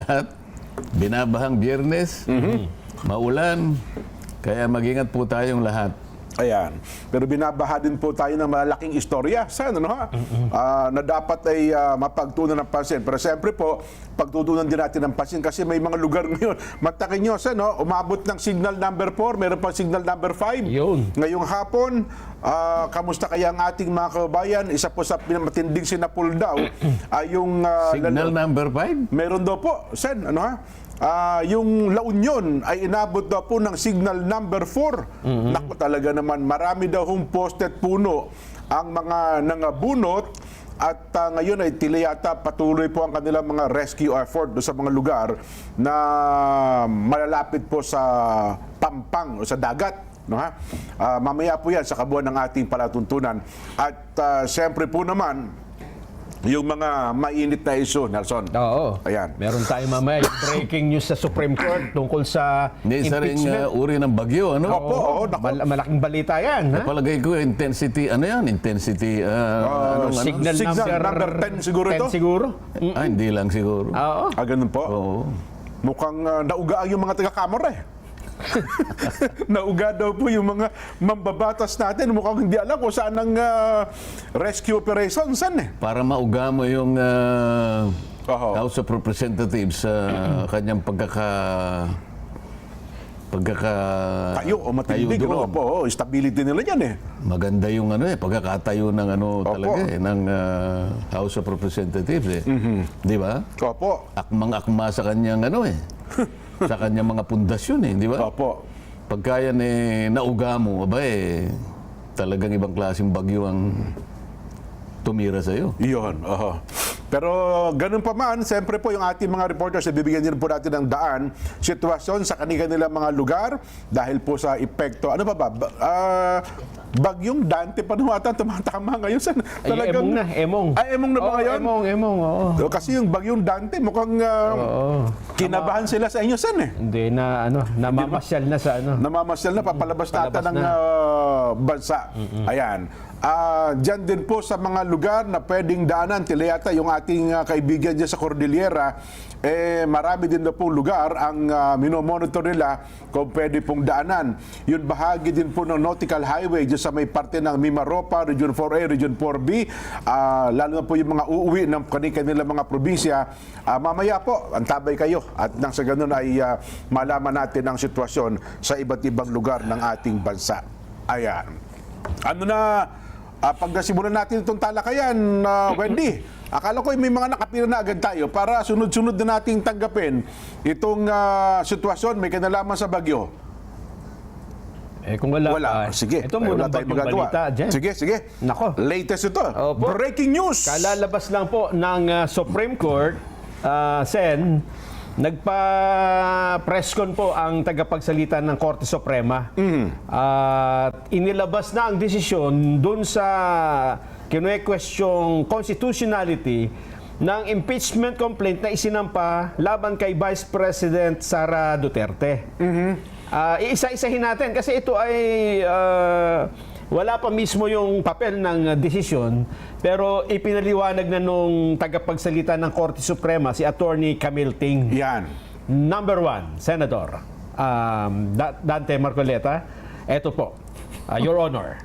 At binabahang Biyernes, maulan, kaya mag-ingat po tayong lahat. Ayan. Pero binabaha din po tayo ng malaking istorya, Sen, ano ha? Na dapat ay mapagtunan ng pansin. Pero siyempre po, pagtutunan din natin ng pansin kasi may mga lugar ngayon. Magtakin nyo, Sen, no? Umabot ng signal number 4, meron pa signal number 5. Yun. Ngayong hapon, kamusta kaya ang ating mga kababayan? Isa po sa matinding sinapul daw ay yung... Signal number 5? Meron daw po, Sen, ano ha? Yung La Union ay inabot daw po ng signal number 4. Naku, talaga naman, marami daw hong posted puno ang mga nangabunot at ngayon ay tila yata patuloy po ang kanilang mga rescue effort do sa mga lugar na malalapit po sa pampang o sa dagat. No, ha? Mamaya po yan sa kabuuan ng ating palatuntunan. At siyempre po naman, yung mga mainit na issue, Nelson. Oo. Ayan. Meron tayo mamaya yung breaking news sa Supreme Court tungkol sa Isa ring impeachment. uri ng bagyo, ano? Opo, oo, naku. Malaking balita yan. Ha? Napalagay ko, intensity, ano yan? Intensity, Signal number 10 siguro 10 ito? siguro. hindi lang siguro. Oo. Ganun po. Oo. Mukhang naugaan yung mga taga-kamara eh. Nauga daw po yung mga mambabatas natin. Mukhang hindi alam kung saan ang rescue operation. Saan eh? Para mauga mo yung Oho. House of Representatives sa kanyang Tayo o matindig. tayo doon. Ano po, stability nila yan eh. Maganda yung pagkakatayo ng talaga ng House of Representatives Di ba? Opo. Akmang-akma sa kanyang sa kanyang mga pundasyon di ba? Opo. Pagka yan nauga mo, talagang ibang klaseng bagyo ang tumira sa iyo. Iyon. Oho. Pero ganun pa man, siyempre po yung ating mga reporters, bibigyan din po natin ng daan, sitwasyon sa kanilang mga lugar dahil po sa epekto. Ano ba? Bagyong Dante pa naman ata tumatama ngayon. Emong na, emong. Emong na ba ngayon? Emong, oo. Kasi yung bagyong Dante, mukhang kinabahan sila sa inyo, Sen eh. Hindi na, namamasyal na sa Namamasyal na, papalabas na ata ng bansa. Ayan. Diyan din po sa mga lugar na pwedeng daanan, tila yata yung ating kaibigan dyan sa Cordillera, marami din na pong lugar ang minomonitor nila kung pwede pong daanan. Yun bahagi din po ng Nautical Highway dyan sa may parte ng Mimaropa, Region 4A, Region 4B, lalo na po yung mga uuwi ng kanilang mga probinsya. Mamaya po, antabay kayo at nang sa ganun ay malaman natin ang sitwasyon sa iba't ibang lugar ng ating bansa. Ayan. Pag nasimulan natin itong talakayan, Wendy, akala ko may mga nakapira na agad tayo para sunod-sunod na nating tanggapin itong sitwasyon may kinalaman sa bagyo. Kung wala. Sige. Ito muna bagyong balita dyan. Sige. Nako. Latest ito. Opo. Breaking news. Kalalabas lang po ng Supreme Court, Sen, nagpa-presscon po ang tagapagsalita ng Korte Suprema. At inilabas na ang desisyon dun sa kinu-questioning constitutionality ng impeachment complaint na isinampa laban kay Vice President Sara Duterte. Iisa-isahin natin kasi ito ay wala pa mismo yung papel ng desisyon, pero ipinaliwanag na nung tagapagsalita ng Korte Suprema, si Attorney Camille Ting. Yan. Number 1, Senator Dante Marcoleta. Ito po, Your Honor.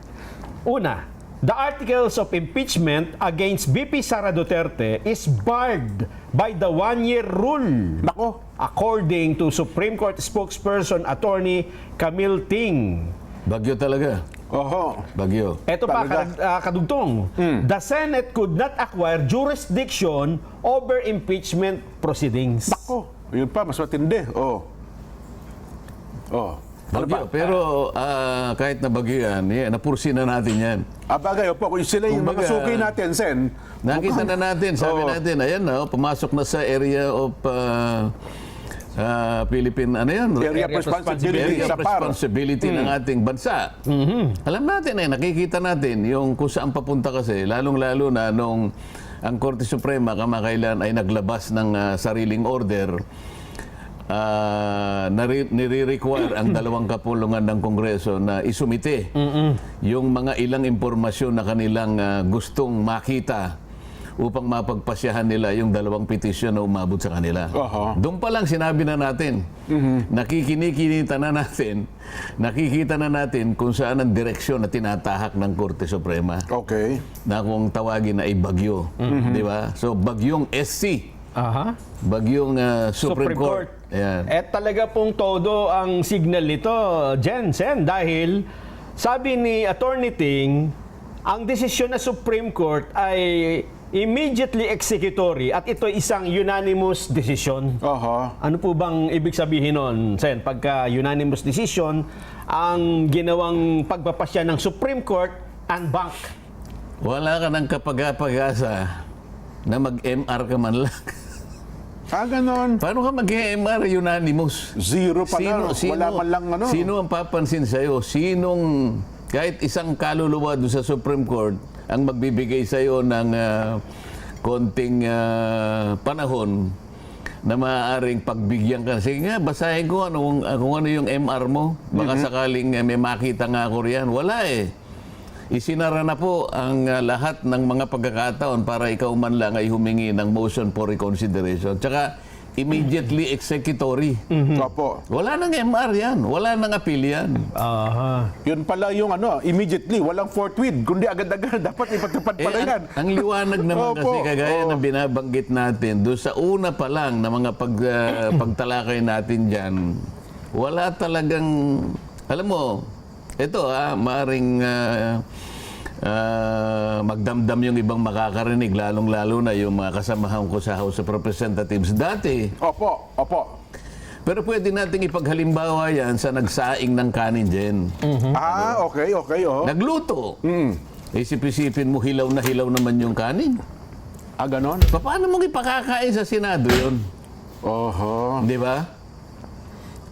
Una, the articles of impeachment against VP Sara Duterte is barred by the one-year rule. Nako. According to Supreme Court spokesperson Attorney Camille Ting. Bagyo talaga. Oho. Bagyo. Ito pa, Talaga? kadugtong. The Senate could not acquire jurisdiction over impeachment proceedings. Nako. Yun pa, mas matindi. Ano Bagyo. ba? Pero kahit na bagyo yan, napursi na natin yan. Bagay, opo, kung sila yung mga Kumbaga, suki natin, Sen. Nakita na natin, sabi Oo. natin, ayan pumasok na sa area of Philippine, Area of responsibility area sa of PAR. responsibility ng ating bansa. Alam natin nakikita natin yung kung saan papunta kasi, lalong-lalo na nung ang Korte Suprema kamakailan ay naglabas ng sariling order, nire-require ang dalawang kapulungan ng Kongreso na isumite yung mga ilang impormasyon na kanilang gustong makita upang mapagpasyahan nila yung 2 petisyon na umabot sa kanila. Aha. Doon pa lang sinabi na natin, nakikita na natin kung saan ang direksyon na tinatahak ng Korte Suprema Okay. na kung tawagin na ay bagyo. Di ba? So, bagyong SC. Aha. Bagyong Supreme Court. Ayan. Talaga pong todo ang signal nito, Sen, dahil sabi ni Attorney Ting, ang desisyon ng Supreme Court ay immediately executory at ito isang unanimous decision. Aha. Ano po bang ibig sabihin nun, Sen? Pagka unanimous decision, ang ginawang pagpapasya ng Supreme Court, unbank. Wala ka ng kapag-pag-asa na mag-MR ka man lang. Ganon. Paano ka mag-MR unanimous? Zero pa na. Wala man lang ano. Sino ang papansin sa'yo? Sinong, kahit isang kaluluwa doon sa Supreme Court, ang magbibigay sa'yo ng konting panahon na maaaring pagbigyan ka. Sige nga, basahin ko kung ano yung MR mo. Baka sakaling may makita nga ako riyan. Wala eh. Isinara na po ang lahat ng mga pagkakataon para ikaw man lang ay humingi ng motion for reconsideration. Tsaka immediately executory. Opo. Wala nang MR yan. Wala nang appeal yan. Aha. Yun pala yung immediately, walang forthwith, kundi agad-agad, dapat ipatupad pala yan. Ang liwanag naman kasi Opo, kagaya ng binabanggit natin, doon sa una pa lang na mga pagtalakay natin dyan, wala talagang, alam mo, ito maaring magdamdam yung ibang makakarinig, lalong-lalo na yung mga kasamahan ko sa House of Representatives dati. Opo, opo. Pero pwede nating ipaghalimbawa yan sa nagsaing ng kanin dyan. Okay, okay, oh. Nagluto. Isip-isipin mo, hilaw naman yung kanin. Ganon? Paano mong ipakakain sa Senado yun? Oho. Di ba?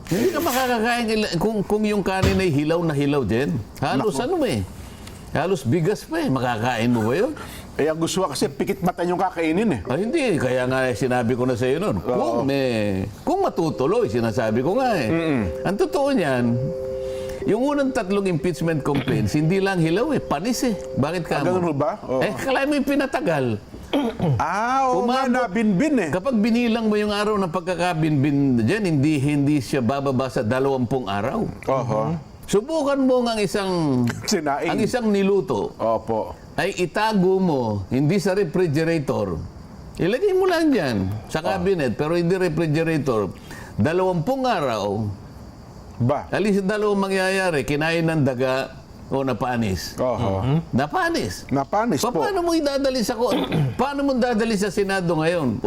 Hindi ka makakakain kung yung kanin ay hilaw din. Halos halos bigas pa eh. Makakain mo ba yun? Ang gusto ko kasi pikit mata yung kakainin eh. Hindi. Kaya nga sinabi ko na sa iyo nun. Kung matutuloy, sinasabi ko nga eh. Ang totoo niyan, yung unang 3 impeachment complaints, hindi lang hilaw eh. Panis eh. Bakit ka mo? Ganun ba? Oh. Kalahin mo yung pinatagal. Oo nga, nabinbin eh. Kapag binilang mo yung araw ng pagkakabinbin dyan, hindi siya bababa sa 20 araw. Oho. Subukan mo ang isang Sinaing. ang isang niluto Opo. ay itago mo, hindi sa refrigerator. Ilagay mo lang dyan sa cabinet, pero hindi refrigerator. 20 araw, Ba? alis sa 2 mangyayari, kinain ng daga o napanis. Oho. Napanis. Napanis po. Paano mo idadali sa paano mo dadali sa Senado ngayon?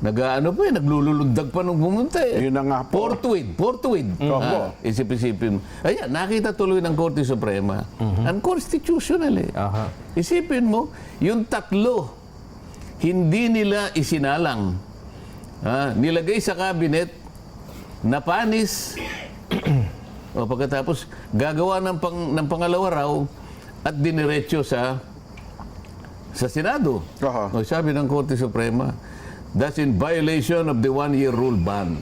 Naglululundag pa nung pumunta eh. Yun na nga po. Forthwith. Opo. Isip-isipin mo. Ayan, nakita tuloy ng Korte Suprema. Unconstitutional eh. Aha. Isipin mo, yung 3, hindi nila isinalang. Nilagay sa cabinet, napanis, o pagkatapos, gagawa ng pangalawa raw at diniretso sa Senado. Aha. O, sabi ng Korte Suprema, that's in violation of the 1-year rule ban.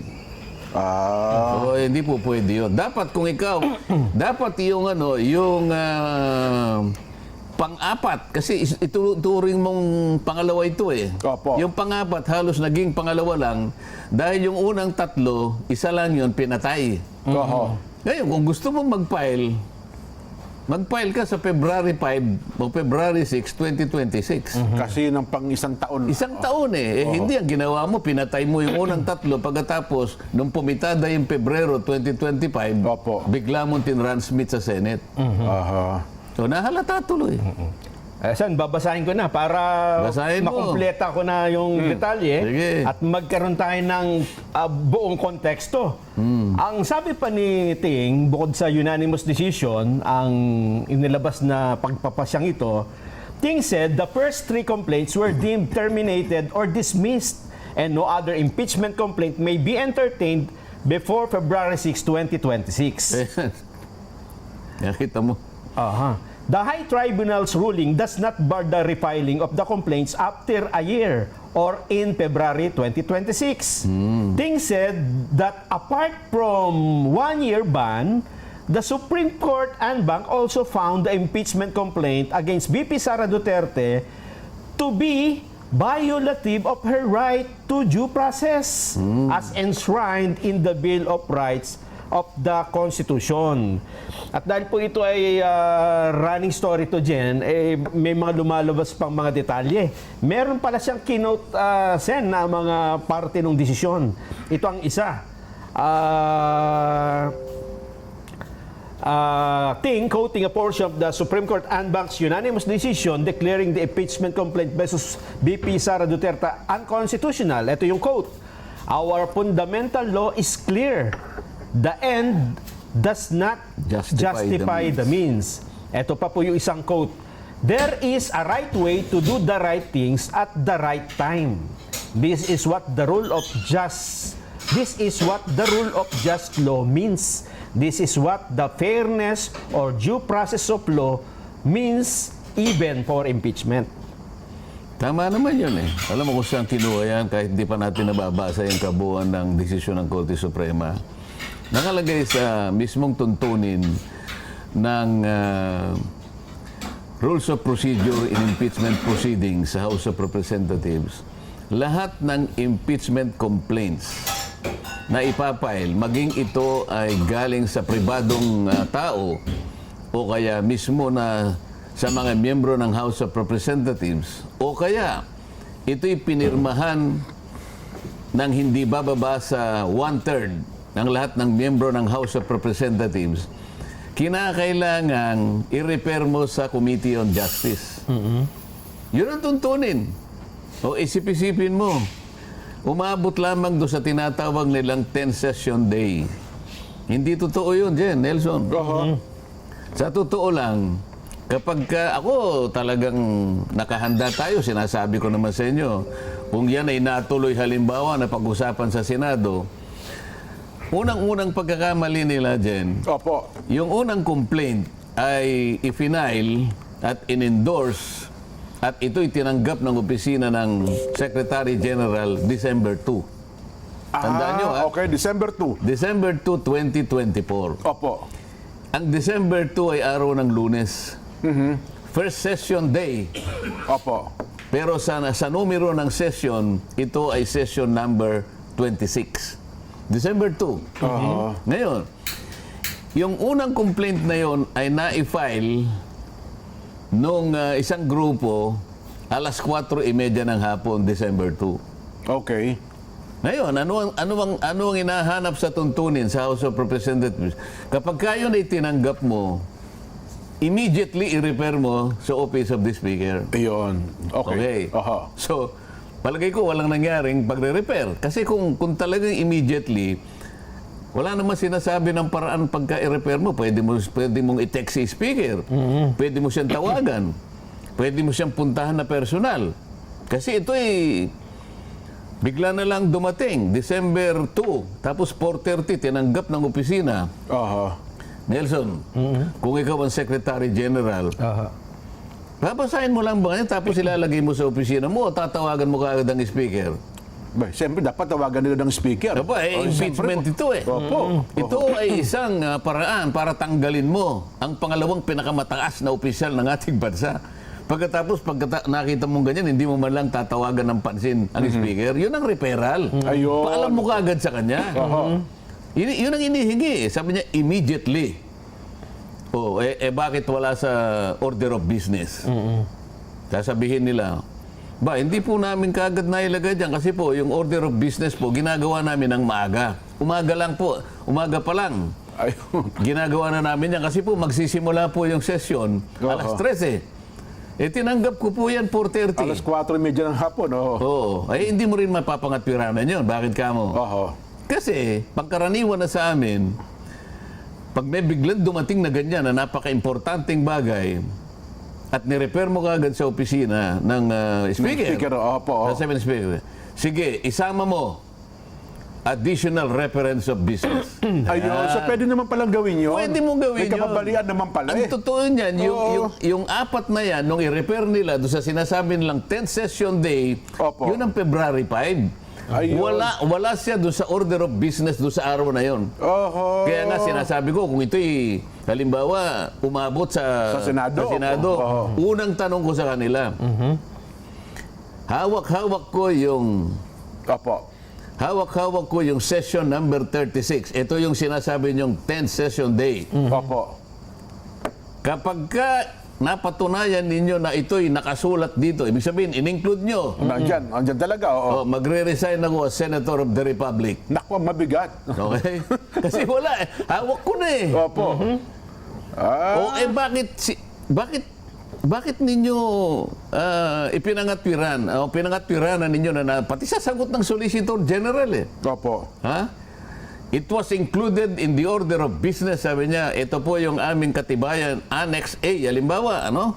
So, hindi po pwede yun. Dapat kung ikaw, dapat yung pang-apat, kasi ituring mong pangalawa ito eh. Opo. Yung pang-apat, halos naging pangalawa lang, dahil yung unang 3, isa lang yun, pinatay. Oho. Ngayon, kung gusto mong mag-file ka sa February 5 o February 6, 2026. Kasi ng pang isang taon. Isang taon eh. Hindi ang ginawa mo, pinatay mo yung unang 3, pagkatapos, nung pumitada yung Pebrero 2025, Opo. bigla mong tinransmit sa Senate. Aha. So, nahalata tuloy. Sen, babasahin ko na para Basahin mo. makumpleta ko na yung detalye Sige. at magkaroon tayo ng buong konteksto. Ang sabi pa ni Ting, bukod sa unanimous decision, ang inilabas na pagpapasyang ito, Ting said the first 3 complaints were deemed terminated or dismissed and no other impeachment complaint may be entertained before February 6, 2026. Nakita mo. Aha. The High Tribunal's ruling does not bar the refiling of the complaints after a year or in February 2026. Ting said that apart from 1-year ban, The Supreme Court en banc also found the impeachment complaint against VP Sara Duterte to be violative of her right to due process as enshrined in the Bill of Rights of the Constitution. At dahil po ito ay running story to Jen, may mga lumalabas pang mga detalye. Meron pala siyang keynote Sen na mga parte ng desisyon. Ito ang isa. Quoting a portion of the Supreme Court en banc's unanimous decision declaring the impeachment complaint versus VP Sara Duterte unconstitutional. Ito yung quote. Our fundamental law is clear. The end does not justify the means. Ito pa po yung isang quote. There is a right way to do the right things at the right time. This is what the rule of just law means. This is what the fairness or due process of law means even for impeachment. Tama naman yun eh. Alam mo kung saan kinuha yan kahit di pa natin nababasa yung kabuuan ng desisyon ng Korte Suprema. Nakalagay sa mismong tuntunin ng Rules of Procedure in Impeachment Proceedings sa House of Representatives, lahat ng impeachment complaints na ipapile, maging ito ay galing sa pribadong tao o kaya mismo na sa mga miyembro ng House of Representatives o kaya ito'y pinirmahan ng hindi bababa sa 1/3 ng lahat ng miyembro ng House of Representatives, kinakailangan i-refer mo sa Committee on Justice. Yun ang tuntunin. O isip-isipin mo, umabot lamang doon sa tinatawag nilang 10-session day. Hindi totoo yun, Jen, Nelson. Sa totoo lang, kapag ako talagang nakahanda tayo, sinasabi ko naman sa inyo, kung yan ay natuloy halimbawa na pag-usapan sa Senado, unang-unang pagkakamali nila, Jen, Opo. yung unang complaint ay i-file at in-endorse at ito'y tinanggap ng opisina ng Secretary General December 2. Tandaan nyo, Okay, December 2. December 2, 2024. Opo. Ang December 2 ay araw ng Lunes. First session day. Opo. Pero sa numero ng session, ito ay session number 26. December 2. Ngayon, yung unang complaint na yon ay na-file nung isang grupo alas 4:30 ng hapon, December 2. Okay. Ngayon, ano ang hinahanap sa tuntunin sa House of Representatives? Kapag kayo na itinanggap mo, immediately i-refer mo sa Office of the Speaker. Iyon. Okay. So, palagay ko walang nangyaring pagre-repair. Kasi kung talagang immediately, wala naman sinasabi ng paraan pagka i-repair mo. Pwede mong i-text si speaker. Pwede mo siyang tawagan. Pwede mo siyang puntahan na personal. Kasi ito bigla na lang dumating. December 2. Tapos 4:30, tinanggap ng opisina. Nelson, kung ikaw ang Secretary General, babasahin mo lang ba yan, tapos ilalagay mo sa opisina mo o tatawagan mo kaagad ang speaker? Siyempre, dapat tawagan nila ng speaker. Opo, impeachment ito eh. Opo. Ito ay isang paraan para tanggalin mo ang pangalawang pinakamataas na opisyal ng ating bansa. Pagkatapos, nakita mong ganyan, hindi mo man lang tatawagan ng pansin ang speaker, yun ang referral. Ayun. Paalam mo kaagad sa kanya. Yun ang inihingi. Sabi niya, immediately. Bakit wala sa order of business? Sasabihin nila, hindi po namin kaagad nailagay dyan kasi po yung order of business po, ginagawa namin ng maaga. Umaga pa lang. Ayun. Ginagawa na namin yan kasi po magsisimula po yung session alas 13. Tinanggap ko po yan 4:30. Alas 4:30 ng hapon. Hindi mo rin mapapangatwiranan yun. Bakit ka mo? Kasi, pangkaraniwan na sa amin, pag may biglang dumating na ganyan na napaka-importanting bagay at nirepair mo kaagad sa opisina ng speaker. Sabi ng speaker, sige, isama mo additional reference of business. Ayun, so pwede naman palang gawin yun. Pwede mong gawin yun. May kababalian naman pala Ang totoo niyan, yung apat na yan, nung i-repair nila doon sa sinasabi nilang 10th session day, yun ang February 5. Ayun. Wala siya doon sa order of business doon sa araw na yon. Oho. Kaya nga sinasabi ko, kung ito'y halimbawa umabot sa Senado. Oo. Unang tanong ko sa kanila, hawak-hawak ko yung session number 36. Ito yung sinasabi niyong 10th session day. Opo. Kapag ka napatunayan ninyo na ito'y nakasulat dito, ibig sabihin, in-include nyo, Andyan talaga, oo. magre-resign ako as Senator of the Republic. Naku, mabigat. Okay? Kasi wala eh. Hawak ko na eh. Opo. Ah, Bakit ninyo ipinangatwiran o pinangatwiranan ninyo na pati sa sagot ng Solicitor General eh. opo. Ha? It was included in the order of business, sabi niya. Ito po yung aming katibayan, Annex A. Halimbawa, ano?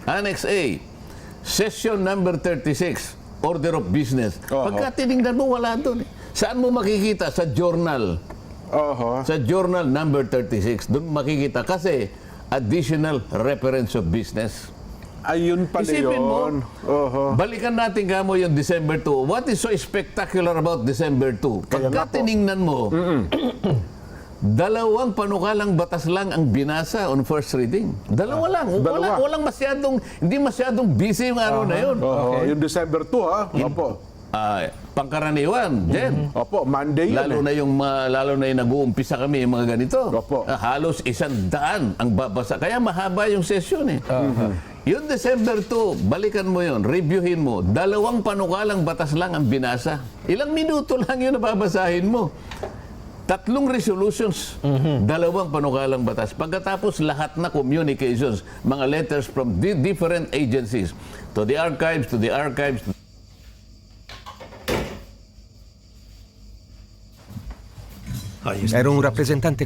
Annex A. Session number 36, order of business. Oho. Pagka tinignan mo, wala doon eh. Saan mo makikita? Sa journal. Oho. Sa journal number 36. Doon makikita kasi additional reference of business. Ayun pala Isipin mo, yun. Oho. balikan natin kamo yung December 2. What is so spectacular about December 2? Kaya nga Pagka po. tiningnan mo, dalawang panukalang batas lang ang binasa on first reading. Dalawa lang. Dalawa. Hindi masyadong busy yung araw na yun. Oho. Yung December 2, ha? Opo. Pangkaraniwan, Jen. Opo, Monday yun. Lalo na yung nag-uumpisa kami yung mga ganito. Opo. Halos 100 ang babasa. Kaya mahaba yung session eh. Yung December 2, balikan mo yun, reviewin mo. Dalawang panukalang batas lang ang binasa. Ilang minuto lang yun nababasahin mo. 3 resolutions, 2 panukalang batas. Pagkatapos lahat na communications, mga letters from different agencies, to the archives. Merong representante